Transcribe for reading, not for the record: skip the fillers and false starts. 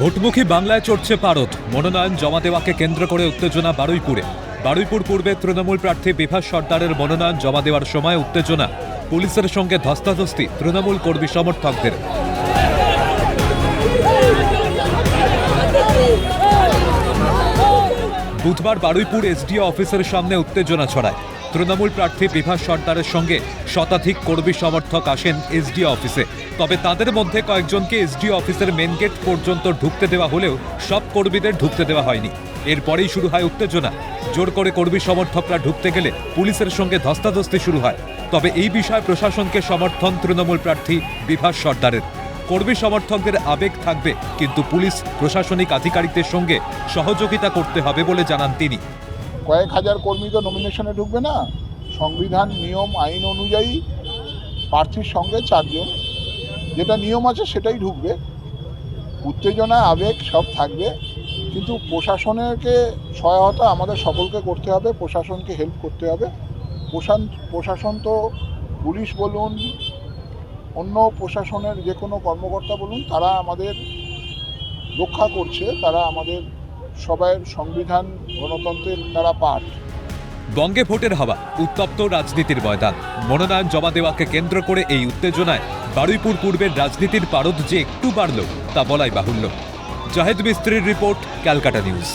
ভোটমুখী বাংলায় চড়ছে পারদ। মনোনয়ন জমা দেওয়াকে কেন্দ্র করে উত্তেজনা বারুইপুরে। বারুইপুর পূর্বে তৃণমূল প্রার্থী বিভাস সর্দারের মনোনয়ন জমা দেওয়ার সময় উত্তেজনা, পুলিশের সঙ্গে ধস্তাধস্তি তৃণমূল কর্মী সমর্থকদের। বুধবার বারুইপুর এসডিও অফিসের সামনে উত্তেজনা ছড়ায়। তৃণমূল প্রার্থী বিভাস সর্দারের সঙ্গে শতাধিক কর্মী সমর্থক আসেন এসডিও অফিসে। তবে তাদের মধ্যে কয়েকজনকে এসডিও অফিসের মেন গেট পর্যন্ত ঢুকতে দেওয়া হলেও সব কর্মীদের ঢুকতে দেওয়া হয়নি। এরপরেই শুরু হয় উত্তেজনা। জোর করে কর্মী সমর্থকরা ঢুকতে গেলে পুলিশের সঙ্গে ধস্তাধস্তি শুরু হয়। তবে এই বিষয়ে প্রশাসনকে সমর্থন তৃণমূল প্রার্থী বিভাস সর্দারের। কর্মী সমর্থকদের আবেগ থাকবে, কিন্তু পুলিশ প্রশাসনিক আধিকারিকদের সঙ্গে সহযোগিতা করতে হবে বলে জানান তিনি। কয়েক হাজার কর্মী তো নমিনেশনে ঢুকবে না। সংবিধান, নিয়ম, আইন অনুযায়ী প্রার্থীর সঙ্গে 4 জন, যেটা নিয়ম আছে সেটাই ঢুকবে। উত্তেজনা, আবেগ সব থাকবে, কিন্তু প্রশাসনকে সহায়তা আমাদের সকলকে করতে হবে, প্রশাসনকে হেল্প করতে হবে। প্রশাসন তো পুলিশ বলুন, অন্য প্রশাসনের যে কোনো কর্মকর্তা বলুন, তারা আমাদের রক্ষা করছে, তারা আমাদের সবাইয়ের সংবিধান, গণতন্ত্রের তারা পার্ট। বঙ্গে ভোটের হাওয়া, উত্তপ্ত রাজনীতির ময়দান। মনোনয়ন জমা দেওয়াকে কেন্দ্র করে এই উত্তেজনায় বারুইপুর পূর্বের রাজনীতির পারদ যে একটু বাড়ল তা বলাই বাহুল্য। জাহেদ মিস্ত্রির রিপোর্ট, ক্যালকাটা নিউজ।